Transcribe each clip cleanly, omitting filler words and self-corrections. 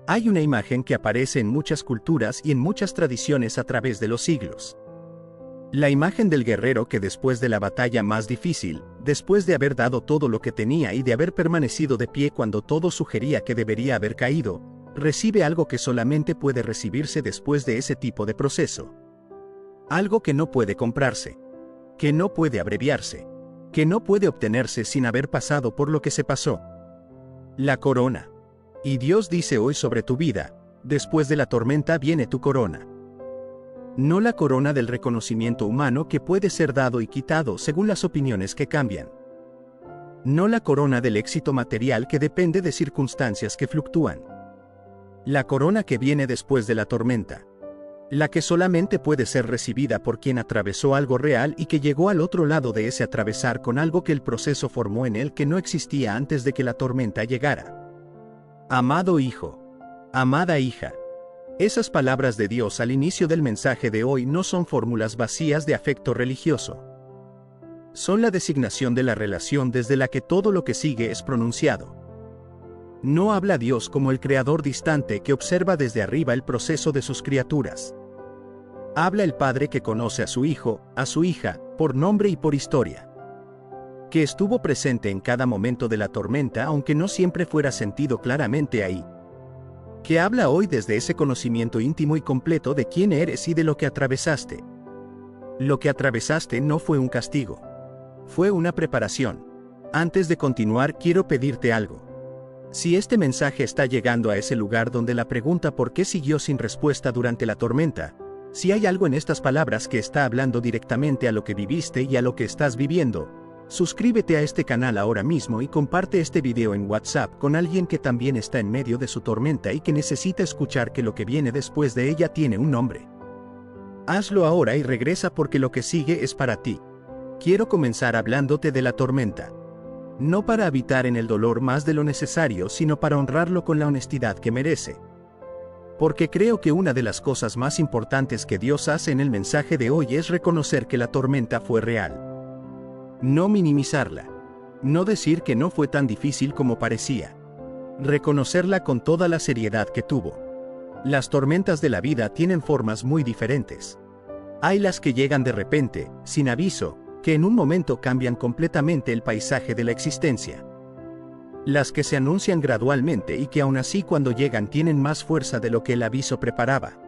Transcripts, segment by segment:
Hay una imagen que aparece en muchas culturas y en muchas tradiciones a través de los siglos. La imagen del guerrero que después de la batalla más difícil, después de haber dado todo lo que tenía y de haber permanecido de pie cuando todo sugería que debería haber caído, recibe algo que solamente puede recibirse después de ese tipo de proceso. Algo que no puede comprarse, que no puede abreviarse, que no puede obtenerse sin haber pasado por lo que se pasó. La corona. Y Dios dice hoy sobre tu vida, después de la tormenta viene tu corona. No la corona del reconocimiento humano que puede ser dado y quitado según las opiniones que cambian. No la corona del éxito material que depende de circunstancias que fluctúan. La corona que viene después de la tormenta. La que solamente puede ser recibida por quien atravesó algo real y que llegó al otro lado de ese atravesar con algo que el proceso formó en él que no existía antes de que la tormenta llegara. Amado hijo, amada hija. Esas palabras de Dios al inicio del mensaje de hoy no son fórmulas vacías de afecto religioso. Son la designación de la relación desde la que todo lo que sigue es pronunciado. No habla Dios como el creador distante que observa desde arriba el proceso de sus criaturas. Habla el padre que conoce a su hijo, a su hija, por nombre y por historia. Que estuvo presente en cada momento de la tormenta aunque no siempre fuera sentido claramente ahí. Que habla hoy desde ese conocimiento íntimo y completo de quién eres y de lo que atravesaste. Lo que atravesaste no fue un castigo. Fue una preparación. Antes de continuar quiero pedirte algo. Si este mensaje está llegando a ese lugar donde la pregunta ¿por qué siguió sin respuesta durante la tormenta? Si hay algo en estas palabras que está hablando directamente a lo que viviste y a lo que estás viviendo, suscríbete a este canal ahora mismo y comparte este video en WhatsApp con alguien que también está en medio de su tormenta y que necesita escuchar que lo que viene después de ella tiene un nombre. Hazlo ahora y regresa porque lo que sigue es para ti. Quiero comenzar hablándote de la tormenta. No para habitar en el dolor más de lo necesario, sino para honrarlo con la honestidad que merece. Porque creo que una de las cosas más importantes que Dios hace en el mensaje de hoy es reconocer que la tormenta fue real. No minimizarla. No decir que no fue tan difícil como parecía. Reconocerla con toda la seriedad que tuvo. Las tormentas de la vida tienen formas muy diferentes. Hay las que llegan de repente, sin aviso, que en un momento cambian completamente el paisaje de la existencia. Las que se anuncian gradualmente y que aún así cuando llegan tienen más fuerza de lo que el aviso preparaba.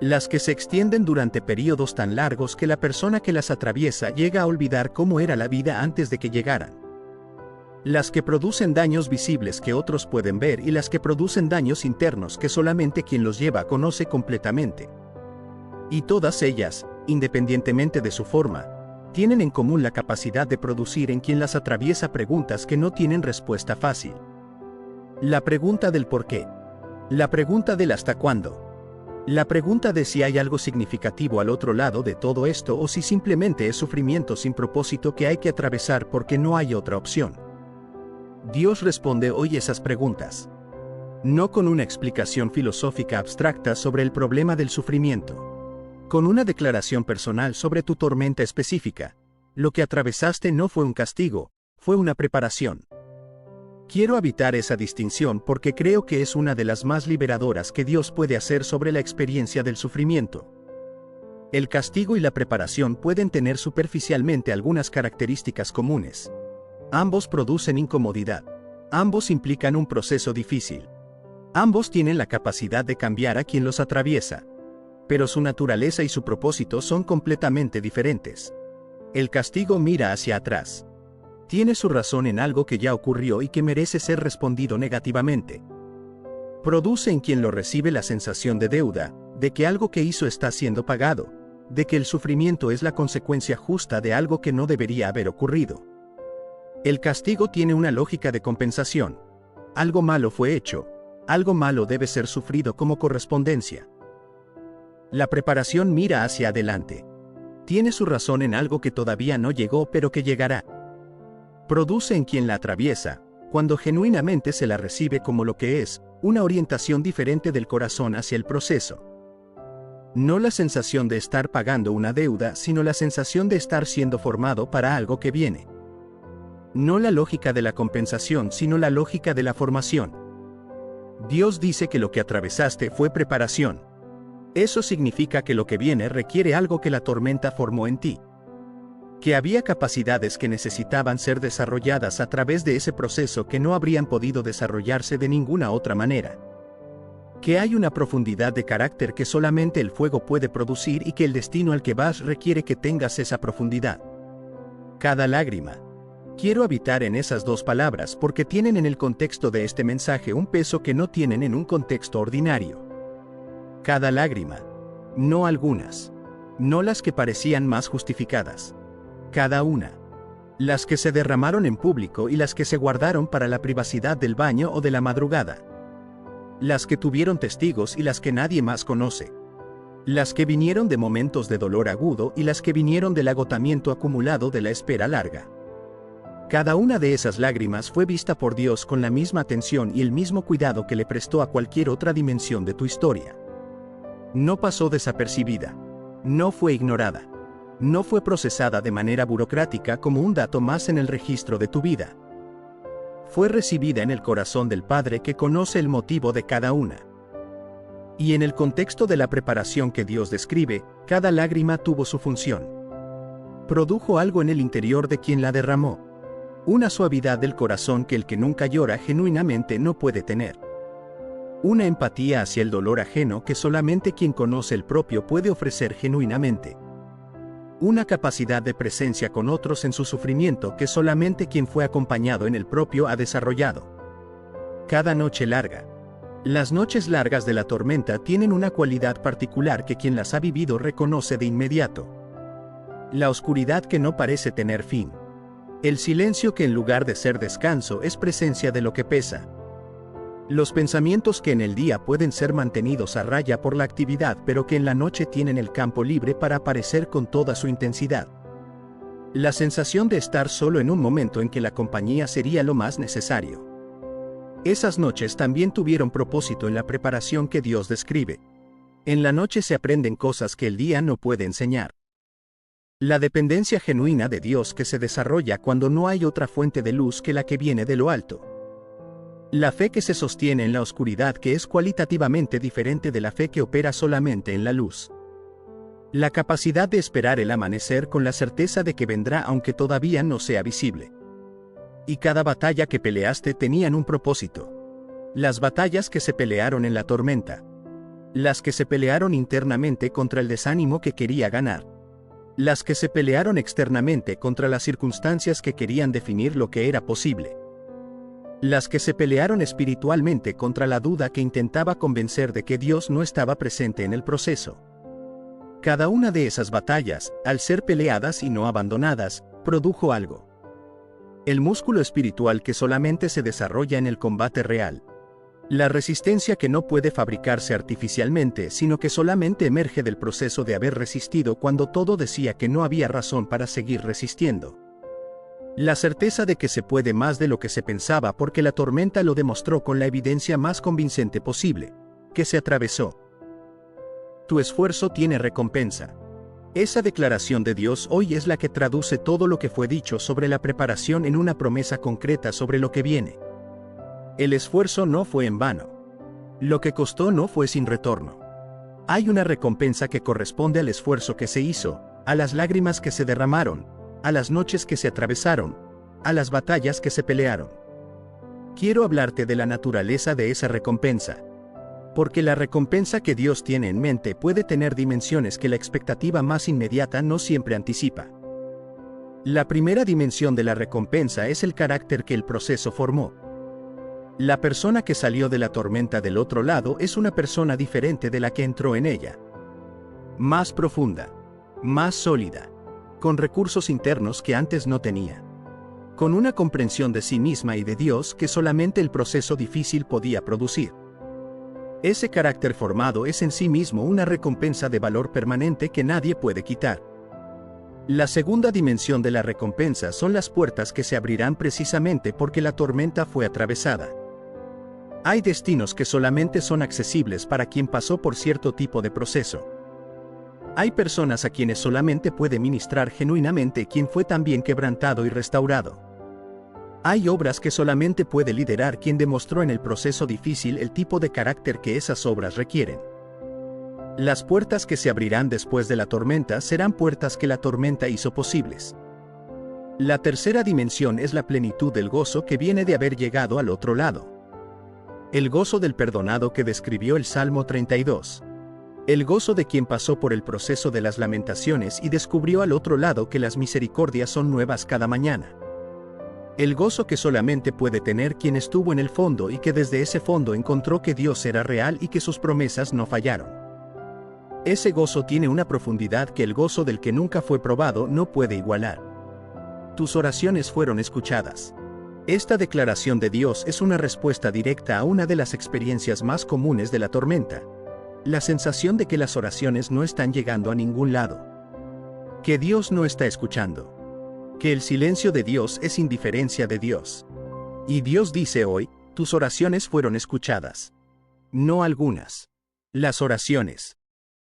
Las que se extienden durante periodos tan largos que la persona que las atraviesa llega a olvidar cómo era la vida antes de que llegaran. Las que producen daños visibles que otros pueden ver y las que producen daños internos que solamente quien los lleva conoce completamente. Y todas ellas, independientemente de su forma, tienen en común la capacidad de producir en quien las atraviesa preguntas que no tienen respuesta fácil. La pregunta del por qué. La pregunta del hasta cuándo. La pregunta de si hay algo significativo al otro lado de todo esto o si simplemente es sufrimiento sin propósito que hay que atravesar porque no hay otra opción. Dios responde hoy esas preguntas. No con una explicación filosófica abstracta sobre el problema del sufrimiento. Con una declaración personal sobre tu tormenta específica. Lo que atravesaste no fue un castigo, fue una preparación. Quiero evitar esa distinción porque creo que es una de las más liberadoras que Dios puede hacer sobre la experiencia del sufrimiento. El castigo y la preparación pueden tener superficialmente algunas características comunes. Ambos producen incomodidad. Ambos implican un proceso difícil. Ambos tienen la capacidad de cambiar a quien los atraviesa. Pero su naturaleza y su propósito son completamente diferentes. El castigo mira hacia atrás. Tiene su razón en algo que ya ocurrió y que merece ser respondido negativamente. Produce en quien lo recibe la sensación de deuda, de que algo que hizo está siendo pagado, de que el sufrimiento es la consecuencia justa de algo que no debería haber ocurrido. El castigo tiene una lógica de compensación. Algo malo fue hecho, algo malo debe ser sufrido como correspondencia. La preparación mira hacia adelante. Tiene su razón en algo que todavía no llegó pero que llegará. Produce en quien la atraviesa, cuando genuinamente se la recibe como lo que es, una orientación diferente del corazón hacia el proceso. No la sensación de estar pagando una deuda, sino la sensación de estar siendo formado para algo que viene. No la lógica de la compensación, sino la lógica de la formación. Dios dice que lo que atravesaste fue preparación. Eso significa que lo que viene requiere algo que la tormenta formó en ti. Que había capacidades que necesitaban ser desarrolladas a través de ese proceso que no habrían podido desarrollarse de ninguna otra manera. Que hay una profundidad de carácter que solamente el fuego puede producir y que el destino al que vas requiere que tengas esa profundidad. Cada lágrima. Quiero habitar en esas dos palabras porque tienen en el contexto de este mensaje un peso que no tienen en un contexto ordinario. Cada lágrima. No algunas. No las que parecían más justificadas. Cada una. Las que se derramaron en público y las que se guardaron para la privacidad del baño o de la madrugada. Las que tuvieron testigos y las que nadie más conoce. Las que vinieron de momentos de dolor agudo y las que vinieron del agotamiento acumulado de la espera larga. Cada una de esas lágrimas fue vista por Dios con la misma atención y el mismo cuidado que le prestó a cualquier otra dimensión de tu historia. No pasó desapercibida. No fue ignorada. No fue procesada de manera burocrática como un dato más en el registro de tu vida. Fue recibida en el corazón del Padre que conoce el motivo de cada una. Y en el contexto de la preparación que Dios describe, cada lágrima tuvo su función. Produjo algo en el interior de quien la derramó. Una suavidad del corazón que el que nunca llora genuinamente no puede tener. Una empatía hacia el dolor ajeno que solamente quien conoce el propio puede ofrecer genuinamente. Una capacidad de presencia con otros en su sufrimiento que solamente quien fue acompañado en el propio ha desarrollado. Cada noche larga. Las noches largas de la tormenta tienen una cualidad particular que quien las ha vivido reconoce de inmediato. La oscuridad que no parece tener fin. El silencio que en lugar de ser descanso es presencia de lo que pesa. Los pensamientos que en el día pueden ser mantenidos a raya por la actividad pero que en la noche tienen el campo libre para aparecer con toda su intensidad. La sensación de estar solo en un momento en que la compañía sería lo más necesario. Esas noches también tuvieron propósito en la preparación que Dios describe. En la noche se aprenden cosas que el día no puede enseñar. La dependencia genuina de Dios que se desarrolla cuando no hay otra fuente de luz que la que viene de lo alto. La fe que se sostiene en la oscuridad que es cualitativamente diferente de la fe que opera solamente en la luz. La capacidad de esperar el amanecer con la certeza de que vendrá aunque todavía no sea visible. Y cada batalla que peleaste tenían un propósito. Las batallas que se pelearon en la tormenta. Las que se pelearon internamente contra el desánimo que quería ganar. Las que se pelearon externamente contra las circunstancias que querían definir lo que era posible. Las que se pelearon espiritualmente contra la duda que intentaba convencer de que Dios no estaba presente en el proceso. Cada una de esas batallas, al ser peleadas y no abandonadas, produjo algo. El músculo espiritual que solamente se desarrolla en el combate real. La resistencia que no puede fabricarse artificialmente, sino que solamente emerge del proceso de haber resistido cuando todo decía que no había razón para seguir resistiendo. La certeza de que se puede más de lo que se pensaba porque la tormenta lo demostró con la evidencia más convincente posible, que se atravesó. Tu esfuerzo tiene recompensa. Esa declaración de Dios hoy es la que traduce todo lo que fue dicho sobre la preparación en una promesa concreta sobre lo que viene. El esfuerzo no fue en vano. Lo que costó no fue sin retorno. Hay una recompensa que corresponde al esfuerzo que se hizo, a las lágrimas que se derramaron, a las noches que se atravesaron, a las batallas que se pelearon. Quiero hablarte de la naturaleza de esa recompensa. Porque la recompensa que Dios tiene en mente puede tener dimensiones que la expectativa más inmediata no siempre anticipa. La primera dimensión de la recompensa es el carácter que el proceso formó. La persona que salió de la tormenta del otro lado es una persona diferente de la que entró en ella. Más profunda, más sólida, con recursos internos que antes no tenía. Con una comprensión de sí misma y de Dios que solamente el proceso difícil podía producir. Ese carácter formado es en sí mismo una recompensa de valor permanente que nadie puede quitar. La segunda dimensión de la recompensa son las puertas que se abrirán precisamente porque la tormenta fue atravesada. Hay destinos que solamente son accesibles para quien pasó por cierto tipo de proceso. Hay personas a quienes solamente puede ministrar genuinamente quien fue también quebrantado y restaurado. Hay obras que solamente puede liderar quien demostró en el proceso difícil el tipo de carácter que esas obras requieren. Las puertas que se abrirán después de la tormenta serán puertas que la tormenta hizo posibles. La tercera dimensión es la plenitud del gozo que viene de haber llegado al otro lado. El gozo del perdonado que describió el Salmo 32. El gozo de quien pasó por el proceso de las lamentaciones y descubrió al otro lado que las misericordias son nuevas cada mañana. El gozo que solamente puede tener quien estuvo en el fondo y que desde ese fondo encontró que Dios era real y que sus promesas no fallaron. Ese gozo tiene una profundidad que el gozo del que nunca fue probado no puede igualar. Tus oraciones fueron escuchadas. Esta declaración de Dios es una respuesta directa a una de las experiencias más comunes de la tormenta. La sensación de que las oraciones no están llegando a ningún lado. Que Dios no está escuchando. Que el silencio de Dios es indiferencia de Dios. Y Dios dice hoy, tus oraciones fueron escuchadas. No algunas. Las oraciones.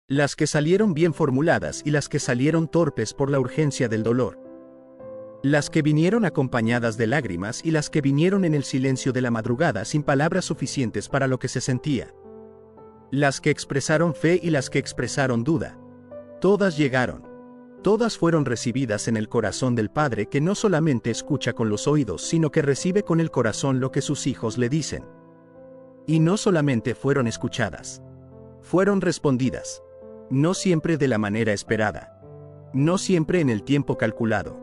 Las que salieron bien formuladas y las que salieron torpes por la urgencia del dolor. Las que vinieron acompañadas de lágrimas y las que vinieron en el silencio de la madrugada sin palabras suficientes para lo que se sentía. Las que expresaron fe y las que expresaron duda. Todas llegaron. Todas fueron recibidas en el corazón del Padre que no solamente escucha con los oídos sino que recibe con el corazón lo que sus hijos le dicen. Y no solamente fueron escuchadas. Fueron respondidas. No siempre de la manera esperada. No siempre en el tiempo calculado.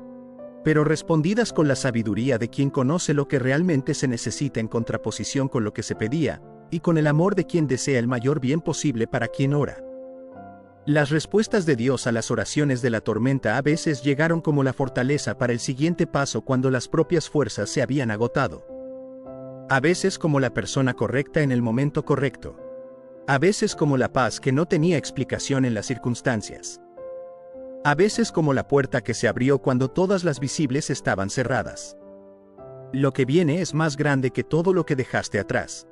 Pero respondidas con la sabiduría de quien conoce lo que realmente se necesita en contraposición con lo que se pedía, y con el amor de quien desea el mayor bien posible para quien ora. Las respuestas de Dios a las oraciones de la tormenta a veces llegaron como la fortaleza para el siguiente paso cuando las propias fuerzas se habían agotado. A veces como la persona correcta en el momento correcto. A veces como la paz que no tenía explicación en las circunstancias. A veces como la puerta que se abrió cuando todas las visibles estaban cerradas. Lo que viene es más grande que todo lo que dejaste atrás.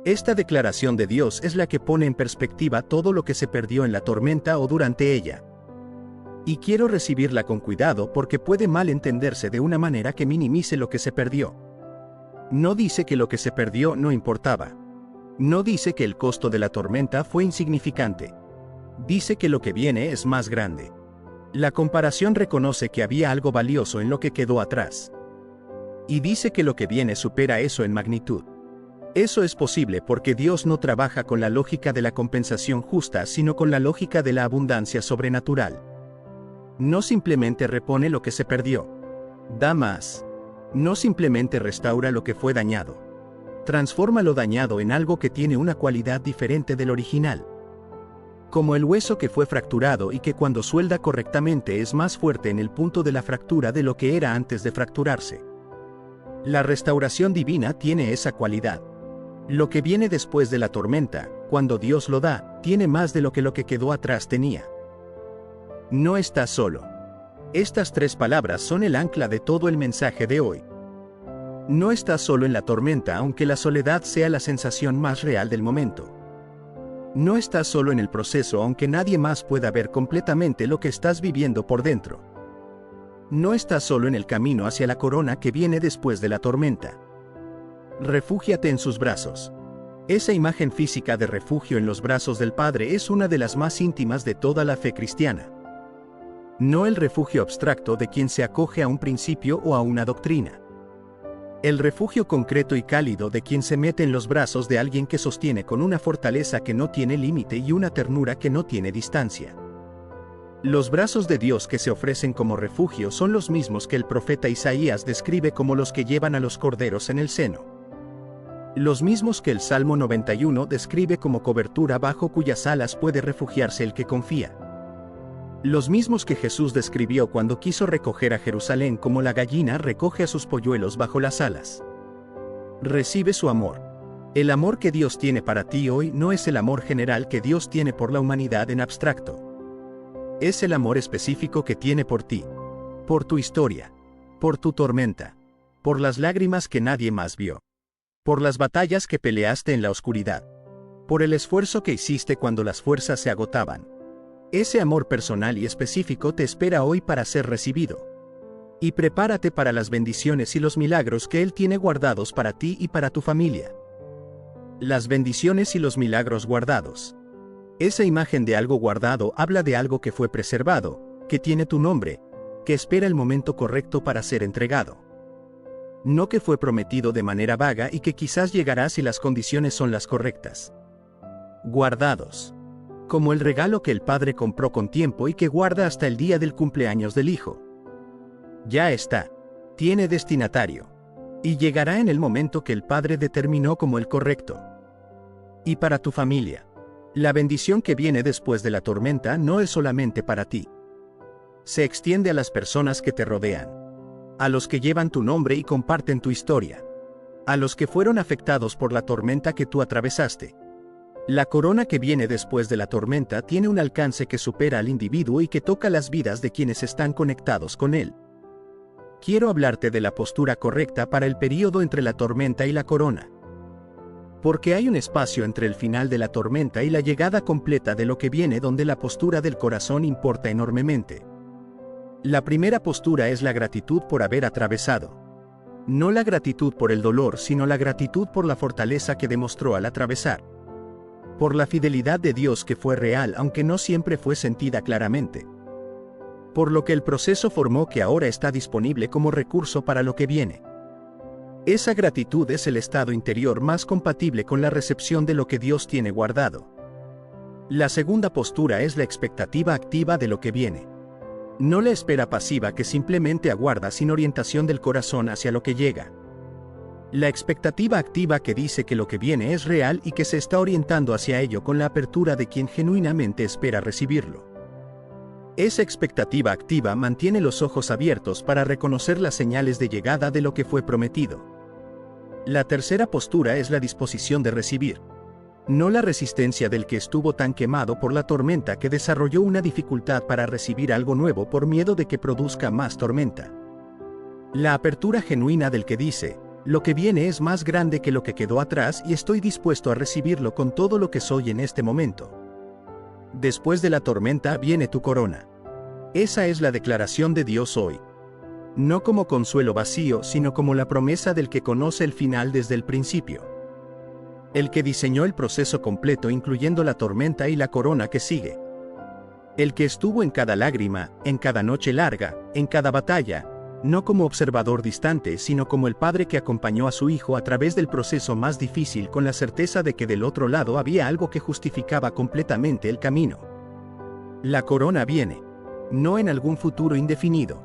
Esta declaración de Dios es la que pone en perspectiva todo lo que se perdió en la tormenta o durante ella. Y quiero recibirla con cuidado porque puede mal entenderse de una manera que minimice lo que se perdió. No dice que lo que se perdió no importaba. No dice que el costo de la tormenta fue insignificante. Dice que lo que viene es más grande. La comparación reconoce que había algo valioso en lo que quedó atrás. Y dice que lo que viene supera eso en magnitud. Eso es posible porque Dios no trabaja con la lógica de la compensación justa, sino con la lógica de la abundancia sobrenatural. No simplemente repone lo que se perdió. Da más. No simplemente restaura lo que fue dañado. Transforma lo dañado en algo que tiene una cualidad diferente del original. Como el hueso que fue fracturado y que cuando suelda correctamente es más fuerte en el punto de la fractura de lo que era antes de fracturarse. La restauración divina tiene esa cualidad. Lo que viene después de la tormenta, cuando Dios lo da, tiene más de lo que quedó atrás tenía. No estás solo. Estas tres palabras son el ancla de todo el mensaje de hoy. No estás solo en la tormenta aunque la soledad sea la sensación más real del momento. No estás solo en el proceso aunque nadie más pueda ver completamente lo que estás viviendo por dentro. No estás solo en el camino hacia la corona que viene después de la tormenta. Refúgiate en sus brazos. Esa imagen física de refugio en los brazos del Padre es una de las más íntimas de toda la fe cristiana. No el refugio abstracto de quien se acoge a un principio o a una doctrina. El refugio concreto y cálido de quien se mete en los brazos de alguien que sostiene con una fortaleza que no tiene límite y una ternura que no tiene distancia. Los brazos de Dios que se ofrecen como refugio son los mismos que el profeta Isaías describe como los que llevan a los corderos en el seno. Los mismos que el Salmo 91 describe como cobertura bajo cuyas alas puede refugiarse el que confía. Los mismos que Jesús describió cuando quiso recoger a Jerusalén como la gallina recoge a sus polluelos bajo las alas. Recibe su amor. El amor que Dios tiene para ti hoy no es el amor general que Dios tiene por la humanidad en abstracto. Es el amor específico que tiene por ti. Por tu historia. Por tu tormenta. Por las lágrimas que nadie más vio. Por las batallas que peleaste en la oscuridad. Por el esfuerzo que hiciste cuando las fuerzas se agotaban. Ese amor personal y específico te espera hoy para ser recibido. Y prepárate para las bendiciones y los milagros que Él tiene guardados para ti y para tu familia. Las bendiciones y los milagros guardados. Esa imagen de algo guardado habla de algo que fue preservado, que tiene tu nombre, que espera el momento correcto para ser entregado. No que fue prometido de manera vaga y que quizás llegará si las condiciones son las correctas. Guardados. Como el regalo que el padre compró con tiempo y que guarda hasta el día del cumpleaños del hijo. Ya está. Tiene destinatario. Y llegará en el momento que el padre determinó como el correcto. Y para tu familia. La bendición que viene después de la tormenta no es solamente para ti. Se extiende a las personas que te rodean. A los que llevan tu nombre y comparten tu historia. A los que fueron afectados por la tormenta que tú atravesaste. La corona que viene después de la tormenta tiene un alcance que supera al individuo y que toca las vidas de quienes están conectados con él. Quiero hablarte de la postura correcta para el período entre la tormenta y la corona. Porque hay un espacio entre el final de la tormenta y la llegada completa de lo que viene donde la postura del corazón importa enormemente. La primera postura es la gratitud por haber atravesado. No la gratitud por el dolor, sino la gratitud por la fortaleza que demostró al atravesar. Por la fidelidad de Dios que fue real aunque no siempre fue sentida claramente. Por lo que el proceso formó que ahora está disponible como recurso para lo que viene. Esa gratitud es el estado interior más compatible con la recepción de lo que Dios tiene guardado. La segunda postura es la expectativa activa de lo que viene. No la espera pasiva que simplemente aguarda sin orientación del corazón hacia lo que llega. La expectativa activa que dice que lo que viene es real y que se está orientando hacia ello con la apertura de quien genuinamente espera recibirlo. Esa expectativa activa mantiene los ojos abiertos para reconocer las señales de llegada de lo que fue prometido. La tercera postura es la disposición de recibir. No la resistencia del que estuvo tan quemado por la tormenta que desarrolló una dificultad para recibir algo nuevo por miedo de que produzca más tormenta. La apertura genuina del que dice, lo que viene es más grande que lo que quedó atrás y estoy dispuesto a recibirlo con todo lo que soy en este momento. Después de la tormenta viene tu corona. Esa es la declaración de Dios hoy. No como consuelo vacío, sino como la promesa del que conoce el final desde el principio. El que diseñó el proceso completo incluyendo la tormenta y la corona que sigue. El que estuvo en cada lágrima, en cada noche larga, en cada batalla, no como observador distante, sino como el padre que acompañó a su hijo a través del proceso más difícil con la certeza de que del otro lado había algo que justificaba completamente el camino. La corona viene, no en algún futuro indefinido.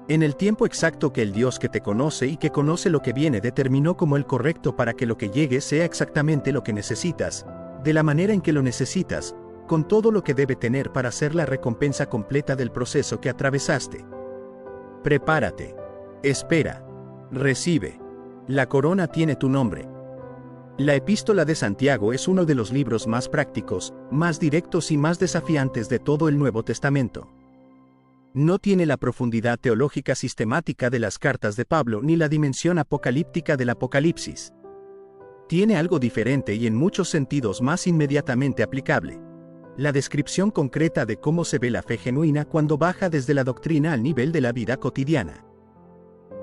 En el tiempo exacto que el Dios que te conoce y que conoce lo que viene determinó como el correcto para que lo que llegue sea exactamente lo que necesitas, de la manera en que lo necesitas, con todo lo que debe tener para ser la recompensa completa del proceso que atravesaste. Prepárate. Espera. Recibe. La corona tiene tu nombre. La Epístola de Santiago es uno de los libros más prácticos, más directos y más desafiantes de todo el Nuevo Testamento. No tiene la profundidad teológica sistemática de las cartas de Pablo ni la dimensión apocalíptica del Apocalipsis. Tiene algo diferente y en muchos sentidos más inmediatamente aplicable. La descripción concreta de cómo se ve la fe genuina cuando baja desde la doctrina al nivel de la vida cotidiana.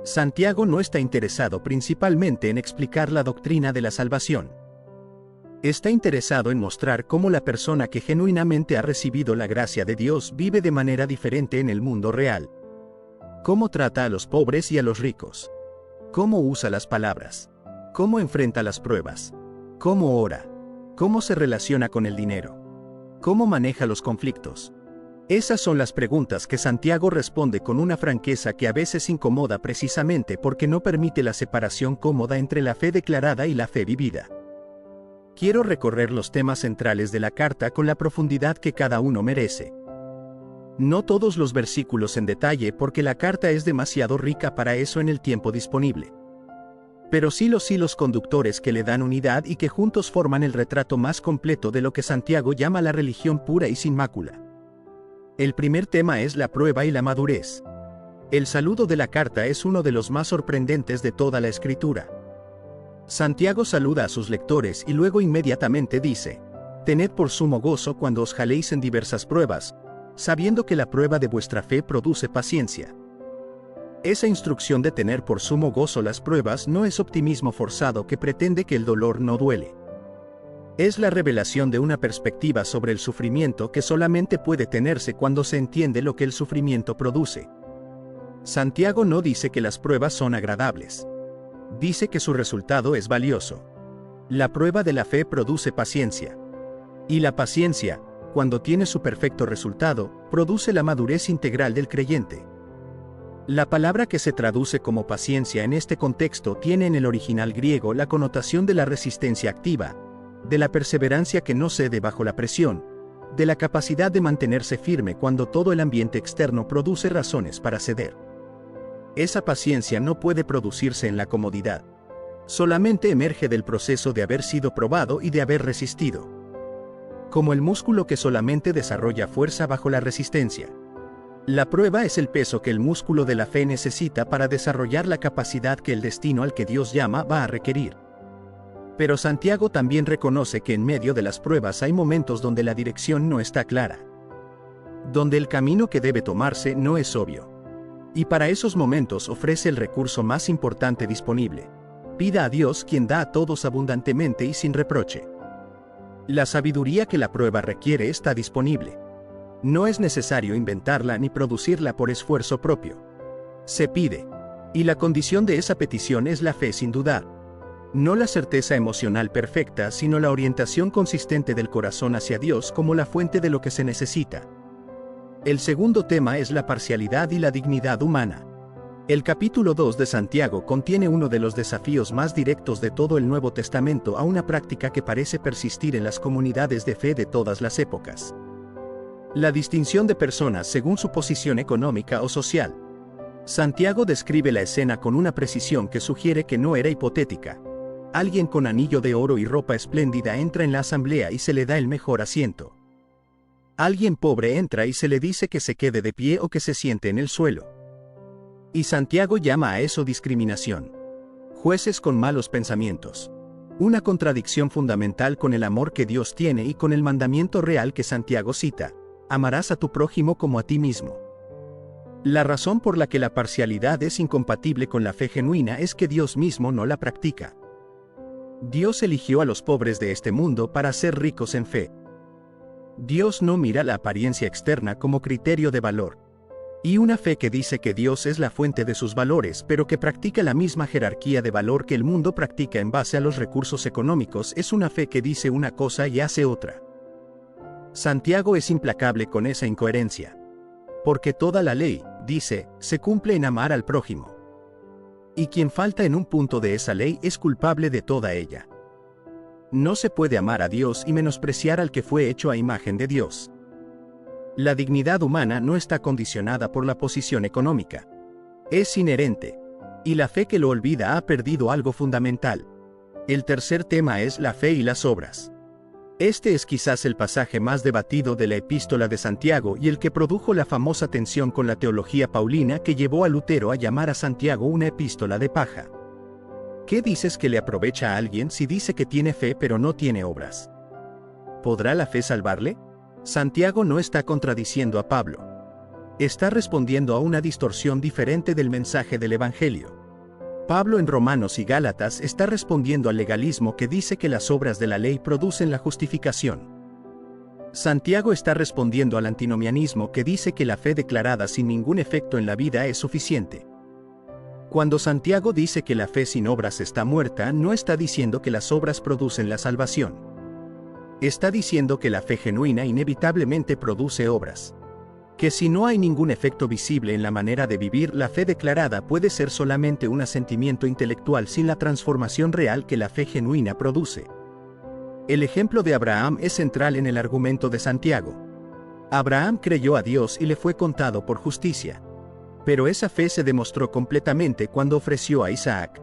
Santiago no está interesado principalmente en explicar la doctrina de la salvación. Está interesado en mostrar cómo la persona que genuinamente ha recibido la gracia de Dios vive de manera diferente en el mundo real. Cómo trata a los pobres y a los ricos. Cómo usa las palabras. Cómo enfrenta las pruebas. Cómo ora. Cómo se relaciona con el dinero. Cómo maneja los conflictos. Esas son las preguntas que Santiago responde con una franqueza que a veces incomoda precisamente porque no permite la separación cómoda entre la fe declarada y la fe vivida. Quiero recorrer los temas centrales de la carta con la profundidad que cada uno merece. No todos los versículos en detalle porque la carta es demasiado rica para eso en el tiempo disponible. Pero sí los hilos conductores que le dan unidad y que juntos forman el retrato más completo de lo que Santiago llama la religión pura y sin mácula. El primer tema es la prueba y la madurez. El saludo de la carta es uno de los más sorprendentes de toda la Escritura. Santiago saluda a sus lectores y luego inmediatamente dice: «Tened por sumo gozo cuando os jaléis en diversas pruebas, sabiendo que la prueba de vuestra fe produce paciencia». Esa instrucción de tener por sumo gozo las pruebas no es optimismo forzado que pretende que el dolor no duele. Es la revelación de una perspectiva sobre el sufrimiento que solamente puede tenerse cuando se entiende lo que el sufrimiento produce. Santiago no dice que las pruebas son agradables. Dice que su resultado es valioso. La prueba de la fe produce paciencia. Y la paciencia, cuando tiene su perfecto resultado, produce la madurez integral del creyente. La palabra que se traduce como paciencia en este contexto tiene en el original griego la connotación de la resistencia activa, de la perseverancia que no cede bajo la presión, de la capacidad de mantenerse firme cuando todo el ambiente externo produce razones para ceder. Esa paciencia no puede producirse en la comodidad. Solamente emerge del proceso de haber sido probado y de haber resistido. Como el músculo que solamente desarrolla fuerza bajo la resistencia. La prueba es el peso que el músculo de la fe necesita para desarrollar la capacidad que el destino al que Dios llama va a requerir. Pero Santiago también reconoce que en medio de las pruebas hay momentos donde la dirección no está clara. Donde el camino que debe tomarse no es obvio. Y para esos momentos ofrece el recurso más importante disponible. Pida a Dios quien da a todos abundantemente y sin reproche. La sabiduría que la prueba requiere está disponible. No es necesario inventarla ni producirla por esfuerzo propio. Se pide. Y la condición de esa petición es la fe sin dudar. No la certeza emocional perfecta, sino la orientación consistente del corazón hacia Dios como la fuente de lo que se necesita. El segundo tema es la parcialidad y la dignidad humana. El capítulo 2 de Santiago contiene uno de los desafíos más directos de todo el Nuevo Testamento a una práctica que parece persistir en las comunidades de fe de todas las épocas. La distinción de personas según su posición económica o social. Santiago describe la escena con una precisión que sugiere que no era hipotética. Alguien con anillo de oro y ropa espléndida entra en la asamblea y se le da el mejor asiento. Alguien pobre entra y se le dice que se quede de pie o que se siente en el suelo. Y Santiago llama a eso discriminación. Jueces con malos pensamientos. Una contradicción fundamental con el amor que Dios tiene y con el mandamiento real que Santiago cita: amarás a tu prójimo como a ti mismo. La razón por la que la parcialidad es incompatible con la fe genuina es que Dios mismo no la practica. Dios eligió a los pobres de este mundo para ser ricos en fe. Dios no mira la apariencia externa como criterio de valor. Y una fe que dice que Dios es la fuente de sus valores, pero que practica la misma jerarquía de valor que el mundo practica en base a los recursos económicos, es una fe que dice una cosa y hace otra. Santiago es implacable con esa incoherencia. Porque toda la ley, dice, se cumple en amar al prójimo. Y quien falta en un punto de esa ley es culpable de toda ella. No se puede amar a Dios y menospreciar al que fue hecho a imagen de Dios. La dignidad humana no está condicionada por la posición económica. Es inherente. Y la fe que lo olvida ha perdido algo fundamental. El tercer tema es la fe y las obras. Este es quizás el pasaje más debatido de la Epístola de Santiago y el que produjo la famosa tensión con la teología paulina que llevó a Lutero a llamar a Santiago una epístola de paja. ¿Qué dices que le aprovecha a alguien si dice que tiene fe pero no tiene obras? ¿Podrá la fe salvarle? Santiago no está contradiciendo a Pablo. Está respondiendo a una distorsión diferente del mensaje del Evangelio. Pablo en Romanos y Gálatas está respondiendo al legalismo que dice que las obras de la ley producen la justificación. Santiago está respondiendo al antinomianismo que dice que la fe declarada sin ningún efecto en la vida es suficiente. Cuando Santiago dice que la fe sin obras está muerta, no está diciendo que las obras producen la salvación. Está diciendo que la fe genuina inevitablemente produce obras. Que si no hay ningún efecto visible en la manera de vivir, la fe declarada puede ser solamente un asentimiento intelectual sin la transformación real que la fe genuina produce. El ejemplo de Abraham es central en el argumento de Santiago. Abraham creyó a Dios y le fue contado por justicia. Pero esa fe se demostró completamente cuando ofreció a Isaac.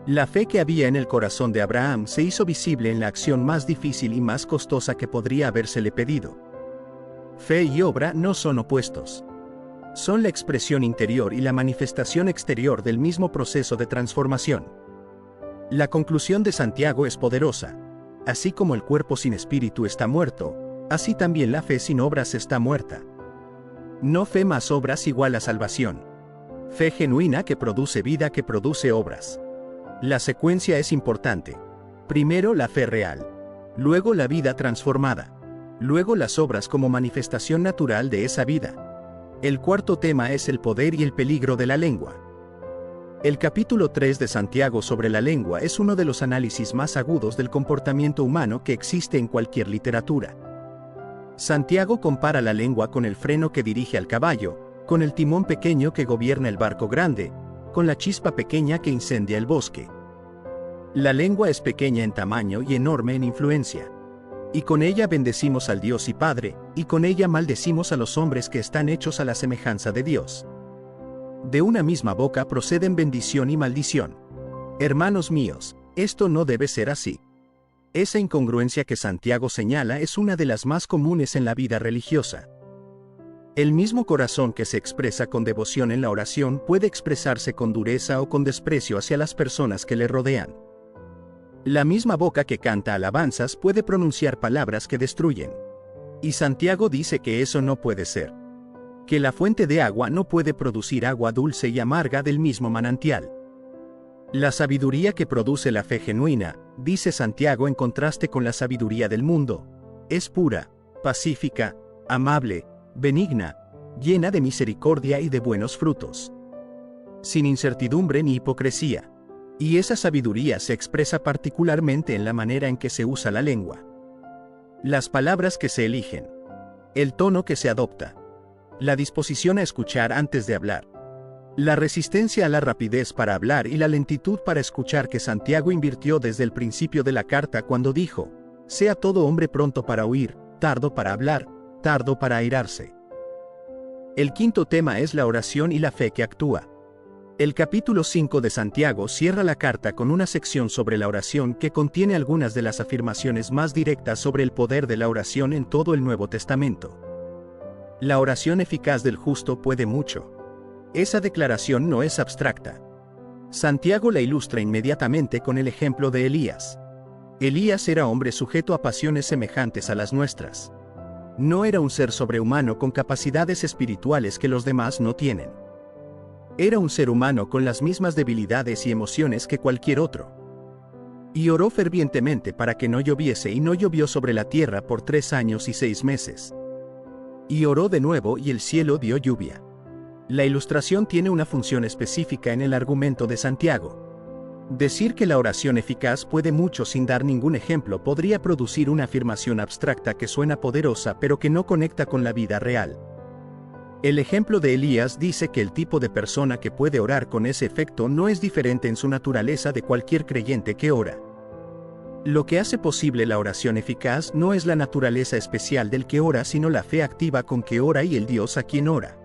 La fe que había en el corazón de Abraham se hizo visible en la acción más difícil y más costosa que podría habérsele pedido. Fe y obra no son opuestos. Son la expresión interior y la manifestación exterior del mismo proceso de transformación. La conclusión de Santiago es poderosa. Así como el cuerpo sin espíritu está muerto, así también la fe sin obras está muerta. No fe más obras igual a salvación. Fe genuina que produce vida, que produce obras. La secuencia es importante. Primero la fe real. Luego la vida transformada. Luego las obras como manifestación natural de esa vida. El cuarto tema es el poder y el peligro de la lengua. El capítulo 3 de Santiago sobre la lengua es uno de los análisis más agudos del comportamiento humano que existe en cualquier literatura. Santiago compara la lengua con el freno que dirige al caballo, con el timón pequeño que gobierna el barco grande, con la chispa pequeña que incendia el bosque. La lengua es pequeña en tamaño y enorme en influencia. Y con ella bendecimos al Dios y Padre, y con ella maldecimos a los hombres que están hechos a la semejanza de Dios. De una misma boca proceden bendición y maldición. Hermanos míos, esto no debe ser así. Esa incongruencia que Santiago señala es una de las más comunes en la vida religiosa. El mismo corazón que se expresa con devoción en la oración puede expresarse con dureza o con desprecio hacia las personas que le rodean. La misma boca que canta alabanzas puede pronunciar palabras que destruyen. Y Santiago dice que eso no puede ser. Que la fuente de agua no puede producir agua dulce y amarga del mismo manantial. La sabiduría que produce la fe genuina, dice Santiago en contraste con la sabiduría del mundo, es pura, pacífica, amable, benigna, llena de misericordia y de buenos frutos. Sin incertidumbre ni hipocresía. Y esa sabiduría se expresa particularmente en la manera en que se usa la lengua. Las palabras que se eligen. El tono que se adopta. La disposición a escuchar antes de hablar. La resistencia a la rapidez para hablar y la lentitud para escuchar que Santiago invirtió desde el principio de la carta cuando dijo, sea todo hombre pronto para oír, tardo para hablar, tardo para airarse. El quinto tema es la oración y la fe que actúa. El capítulo 5 de Santiago cierra la carta con una sección sobre la oración que contiene algunas de las afirmaciones más directas sobre el poder de la oración en todo el Nuevo Testamento. La oración eficaz del justo puede mucho. Esa declaración no es abstracta. Santiago la ilustra inmediatamente con el ejemplo de Elías. Elías era hombre sujeto a pasiones semejantes a las nuestras. No era un ser sobrehumano con capacidades espirituales que los demás no tienen. Era un ser humano con las mismas debilidades y emociones que cualquier otro. Y oró fervientemente para que no lloviese y no llovió sobre la tierra por 3 años y 6 meses. Y oró de nuevo y el cielo dio lluvia. La ilustración tiene una función específica en el argumento de Santiago. Decir que la oración eficaz puede mucho sin dar ningún ejemplo podría producir una afirmación abstracta que suena poderosa pero que no conecta con la vida real. El ejemplo de Elías dice que el tipo de persona que puede orar con ese efecto no es diferente en su naturaleza de cualquier creyente que ora. Lo que hace posible la oración eficaz no es la naturaleza especial del que ora, sino la fe activa con que ora y el Dios a quien ora.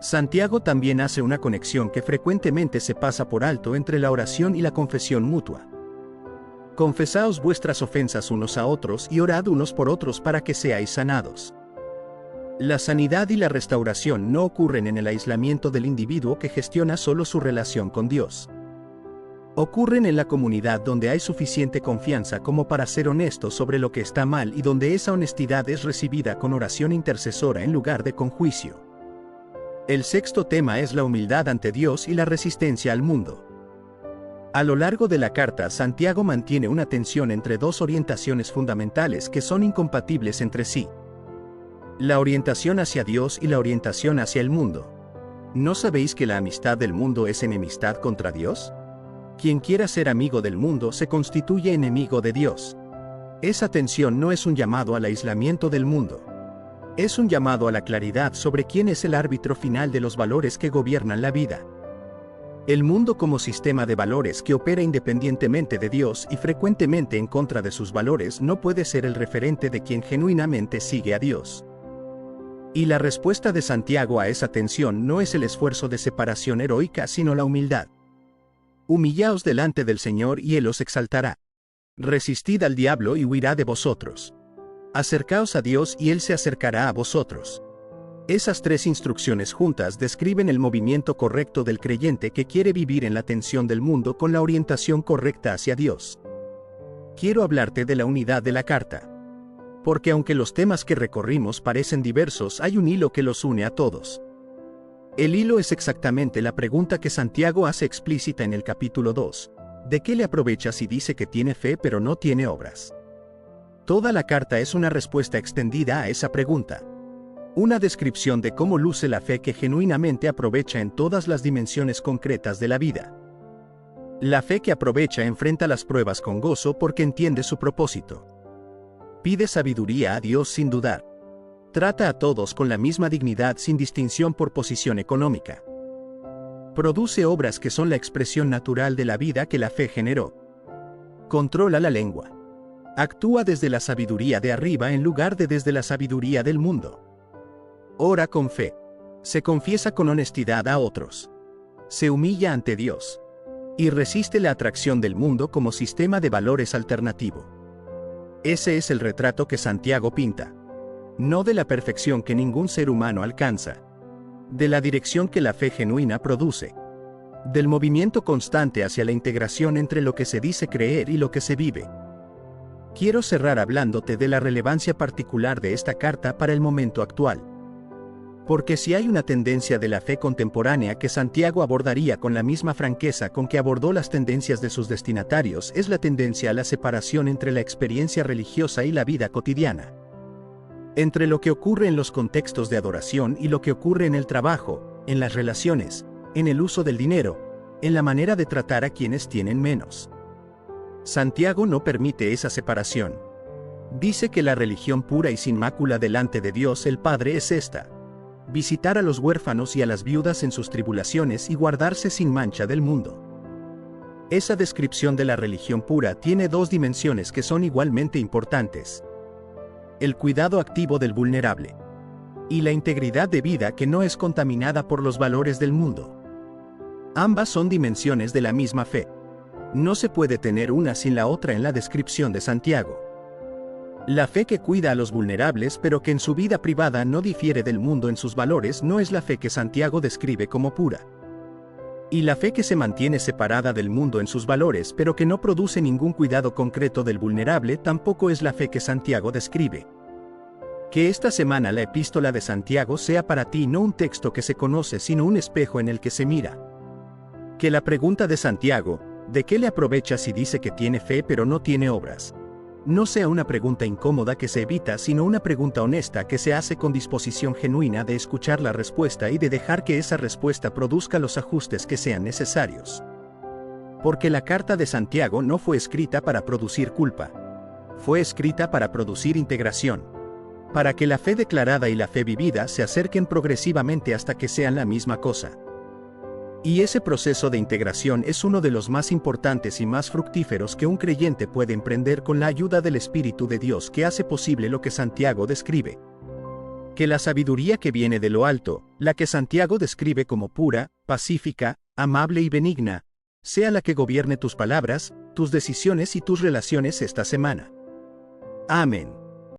Santiago también hace una conexión que frecuentemente se pasa por alto entre la oración y la confesión mutua. Confesaos vuestras ofensas unos a otros y orad unos por otros para que seáis sanados. La sanidad y la restauración no ocurren en el aislamiento del individuo que gestiona solo su relación con Dios. Ocurren en la comunidad donde hay suficiente confianza como para ser honesto sobre lo que está mal y donde esa honestidad es recibida con oración intercesora en lugar de con juicio. El sexto tema es la humildad ante Dios y la resistencia al mundo. A lo largo de la carta, Santiago mantiene una tensión entre dos orientaciones fundamentales que son incompatibles entre sí. La orientación hacia Dios y la orientación hacia el mundo. ¿No sabéis que la amistad del mundo es enemistad contra Dios? Quien quiera ser amigo del mundo se constituye enemigo de Dios. Esa tensión no es un llamado al aislamiento del mundo. Es un llamado a la claridad sobre quién es el árbitro final de los valores que gobiernan la vida. El mundo como sistema de valores que opera independientemente de Dios y frecuentemente en contra de sus valores no puede ser el referente de quien genuinamente sigue a Dios. Y la respuesta de Santiago a esa tensión no es el esfuerzo de separación heroica sino la humildad. Humillaos delante del Señor y Él os exaltará. Resistid al diablo y huirá de vosotros. Acercaos a Dios y Él se acercará a vosotros. Esas tres instrucciones juntas describen el movimiento correcto del creyente que quiere vivir en la tensión del mundo con la orientación correcta hacia Dios. Quiero hablarte de la unidad de la carta. Porque aunque los temas que recorrimos parecen diversos, hay un hilo que los une a todos. El hilo es exactamente la pregunta que Santiago hace explícita en el capítulo 2. ¿De qué le aprovecha si dice que tiene fe pero no tiene obras? Toda la carta es una respuesta extendida a esa pregunta. Una descripción de cómo luce la fe que genuinamente aprovecha en todas las dimensiones concretas de la vida. La fe que aprovecha enfrenta las pruebas con gozo porque entiende su propósito. Pide sabiduría a Dios sin dudar. Trata a todos con la misma dignidad sin distinción por posición económica. Produce obras que son la expresión natural de la vida que la fe generó. Controla la lengua. Actúa desde la sabiduría de arriba en lugar de desde la sabiduría del mundo. Ora con fe. Se confiesa con honestidad a otros. Se humilla ante Dios. Y resiste la atracción del mundo como sistema de valores alternativo. Ese es el retrato que Santiago pinta. No de la perfección que ningún ser humano alcanza. De la dirección que la fe genuina produce. Del movimiento constante hacia la integración entre lo que se dice creer y lo que se vive. Quiero cerrar hablándote de la relevancia particular de esta carta para el momento actual. Porque si hay una tendencia de la fe contemporánea que Santiago abordaría con la misma franqueza con que abordó las tendencias de sus destinatarios, es la tendencia a la separación entre la experiencia religiosa y la vida cotidiana. Entre lo que ocurre en los contextos de adoración y lo que ocurre en el trabajo, en las relaciones, en el uso del dinero, en la manera de tratar a quienes tienen menos. Santiago no permite esa separación. Dice que la religión pura y sin mácula delante de Dios el Padre es esta: visitar a los huérfanos y a las viudas en sus tribulaciones y guardarse sin mancha del mundo. Esa descripción de la religión pura tiene dos dimensiones que son igualmente importantes: el cuidado activo del vulnerable y la integridad de vida que no es contaminada por los valores del mundo. Ambas son dimensiones de la misma fe. No se puede tener una sin la otra en la descripción de Santiago. La fe que cuida a los vulnerables pero que en su vida privada no difiere del mundo en sus valores no es la fe que Santiago describe como pura. Y la fe que se mantiene separada del mundo en sus valores pero que no produce ningún cuidado concreto del vulnerable tampoco es la fe que Santiago describe. Que esta semana la epístola de Santiago sea para ti no un texto que se conoce sino un espejo en el que se mira. Que la pregunta de Santiago, ¿de qué le aprovecha si dice que tiene fe pero no tiene obras?, no sea una pregunta incómoda que se evita sino una pregunta honesta que se hace con disposición genuina de escuchar la respuesta y de dejar que esa respuesta produzca los ajustes que sean necesarios. Porque la carta de Santiago no fue escrita para producir culpa. Fue escrita para producir integración. Para que la fe declarada y la fe vivida se acerquen progresivamente hasta que sean la misma cosa. Y ese proceso de integración es uno de los más importantes y más fructíferos que un creyente puede emprender con la ayuda del Espíritu de Dios que hace posible lo que Santiago describe. Que la sabiduría que viene de lo alto, la que Santiago describe como pura, pacífica, amable y benigna, sea la que gobierne tus palabras, tus decisiones y tus relaciones esta semana. Amén.